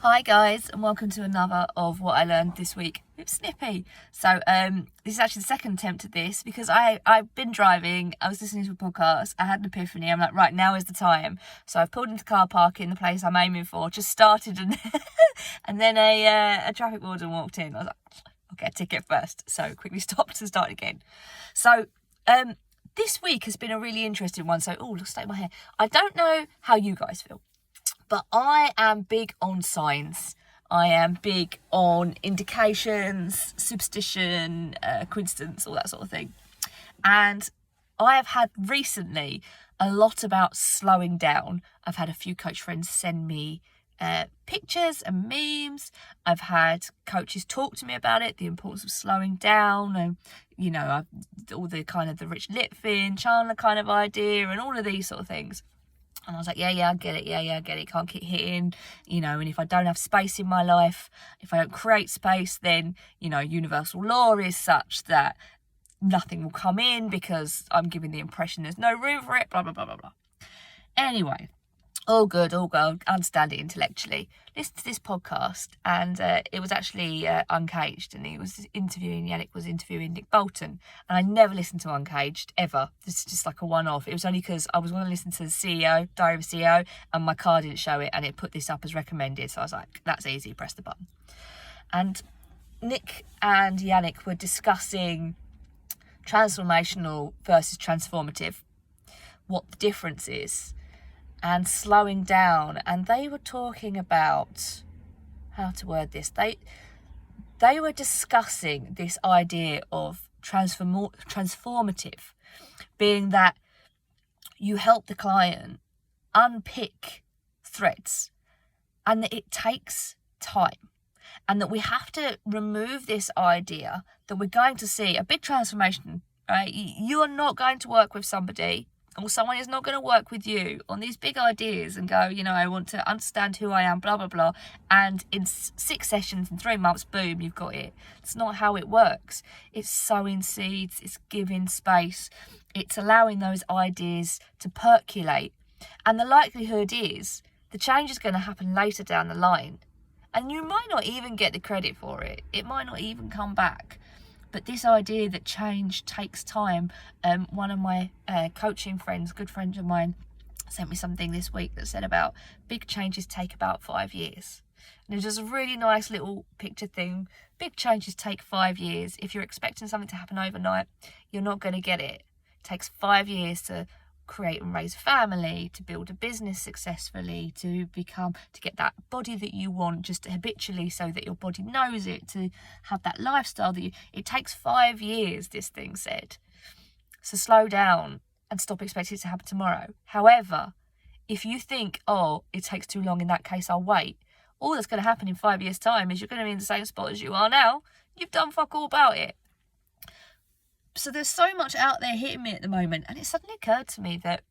Hi guys, and welcome to another of what I learned this week with Snippy. So this is actually the second attempt at this because I've been driving, I was listening to a podcast, I had an epiphany, I'm like, right, now is the time. So I've pulled into car park in the place I'm aiming for, just started and and then a traffic warden walked in. I was like, I'll get a ticket first. So quickly stopped and started again. So this week has been a really interesting one. So, let's state my hair. I don't know how you guys feel, but I am big on signs. I am big on indications, superstition, coincidence, all that sort of thing. And I have had recently a lot about slowing down. I've had a few coach friends send me pictures and memes. I've had coaches talk to me about it, the importance of slowing down, and all the kind of the Rich Litvin, Chandler kind of idea, and all of these sort of things. And I was like, I get it. I get it. Can't keep hitting, and if I don't have space in my life, if I don't create space, then, universal law is such that nothing will come in because I'm giving the impression there's no room for it, blah, blah, blah, blah, blah. Anyway, all good, understand it intellectually. Listen to this podcast, and it was actually Uncaged, and Yannick was interviewing Nick Bolton, and I never listened to Uncaged, ever. This is just like a one-off. It was only because I was going to listen to the CEO, Diary of a CEO, and my car didn't show it, and it put this up as recommended, so I was like, that's easy, press the button. And Nick and Yannick were discussing transformational versus transformative, what the difference is, and slowing down. And they were talking about how to word this. They were discussing this idea of transformative being that you help the client unpick threads, and that it takes time, and that we have to remove this idea that we're going to see a big transformation, right? You are not going to work with somebody, or someone is not going to work with you on these big ideas and go, I want to understand who I am, blah, blah, blah. And in 6 sessions, in 3 months, boom, you've got it. It's not how it works. It's sowing seeds. It's giving space. It's allowing those ideas to percolate. And the likelihood is the change is going to happen later down the line. And you might not even get the credit for it. It might not even come back. But this idea that change takes time, one of my coaching friends, good friends of mine, sent me something this week that said about big changes take about 5 years. And it's just a really nice little picture thing. Big changes take 5 years. If you're expecting something to happen overnight, you're not going to get it. It takes 5 years to create and raise a family, to build a business successfully, to get that body that you want just habitually so that your body knows it, to have that lifestyle it takes 5 years, this thing said. So slow down and stop expecting it to happen tomorrow. However, if you think, it takes too long, in that case I'll wait, all that's going to happen in 5 years' time is you're going to be in the same spot as you are now. You've done fuck all about it. So there's so much out there hitting me at the moment, and it suddenly occurred to me that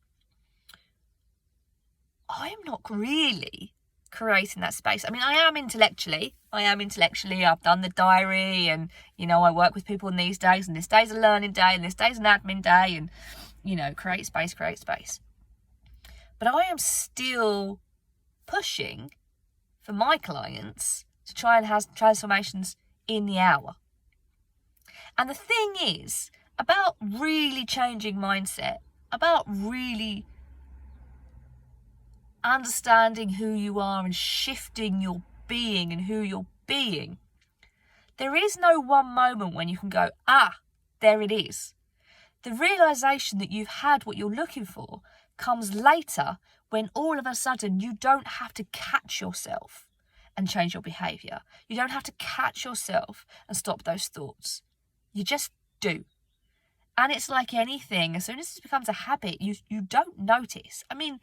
I am not really creating that space. I mean, I am intellectually. I've done the diary, and, I work with people in these days, and this day's a learning day, and this day's an admin day, and, create space. But I am still pushing for my clients to try and have transformations in the hour. And the thing is, about really changing mindset, about really understanding who you are and shifting your being and who you're being, there is no one moment when you can go, there it is. The realization that you've had what you're looking for comes later, when all of a sudden you don't have to catch yourself and change your behavior. You don't have to catch yourself and stop those thoughts. You just do. And it's like anything, as soon as it becomes a habit, you don't notice. I mean,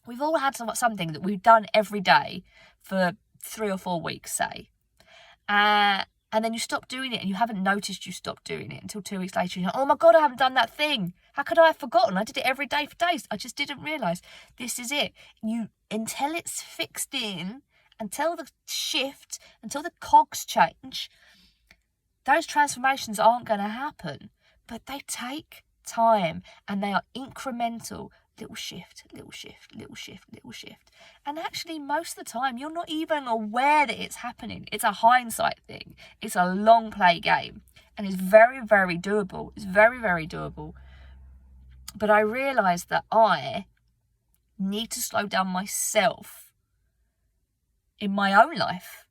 we've all had something that we've done every day for 3 or 4 weeks, say. And then you stop doing it, and you haven't noticed you stopped doing it until 2 weeks later. You're like, oh my God, I haven't done that thing. How could I have forgotten? I did it every day for days. I just didn't realise. This is it. Until it's fixed in, until the shift, until the cogs change, those transformations aren't going to happen. But they take time, and they are incremental. little shift, little shift, little shift, little shift. And actually, most of the time, you're not even aware that it's happening. It's a hindsight thing. It's a long play game. And it's very, very doable. It's very, very doable. But I realised that I need to slow down myself in my own life,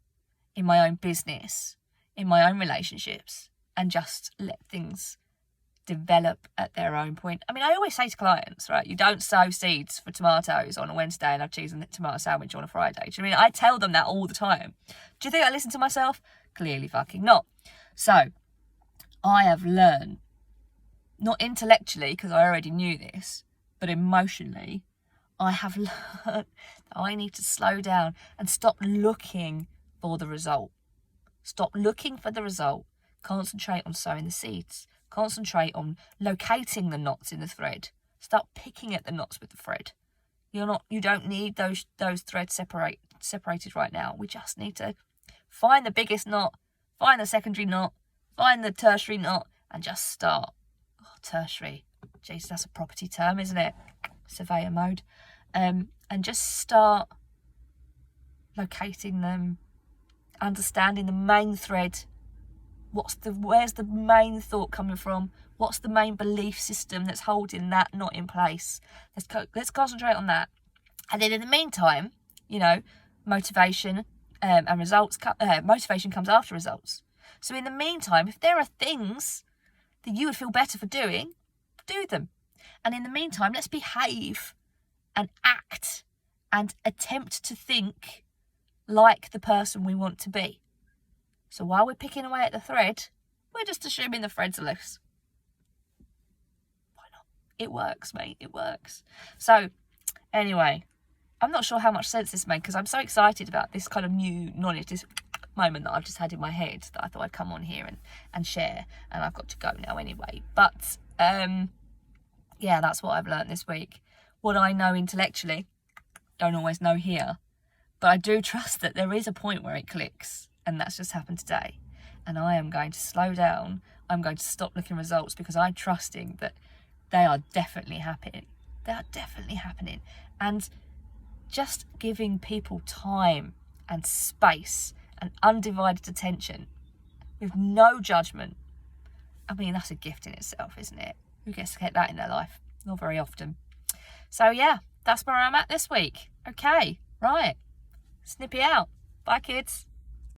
in my own business, in my own relationships, and just let things develop at their own point. I mean, I always say to clients, right, you don't sow seeds for tomatoes on a Wednesday and have cheese and tomato sandwich on a Friday. Do you know what I mean? I tell them that all the time. Do you think I listen to myself? Clearly fucking not. So I have learned, not intellectually, because I already knew this, but emotionally, I have learned that I need to slow down and stop looking for the result. Stop looking for the result. Concentrate on sowing the seeds. Concentrate on locating the knots in the thread. Start picking at the knots with the thread. You don't need those threads separated right now. We just need to find the biggest knot, find the secondary knot, find the tertiary knot, and just start. Oh, tertiary. Jeez, that's a property term, isn't it? Surveyor mode. And just start locating them, understanding the main thread. Where's the main thought coming from? What's the main belief system that's holding that knot in place? Let's concentrate on that. And then in the meantime, motivation and results. Motivation comes after results. So in the meantime, if there are things that you would feel better for doing, do them. And in the meantime, let's behave and act and attempt to think like the person we want to be. So while we're picking away at the thread, we're just assuming the threads are loose. Why not? It works, mate. It works. So anyway, I'm not sure how much sense this made because I'm so excited about this kind of new knowledge, this moment that I've just had in my head that I thought I'd come on here and share. And I've got to go now anyway. But yeah, that's what I've learned this week. What I know intellectually, don't always know here. But I do trust that there is a point where it clicks. And that's just happened today. And I am going to slow down. I'm going to stop looking at results because I'm trusting that they are definitely happening. They are definitely happening. And just giving people time and space and undivided attention with no judgment. I mean, that's a gift in itself, isn't it? Who gets to get that in their life? Not very often. So yeah, that's where I'm at this week. Okay, right. Snippy out. Bye, kids.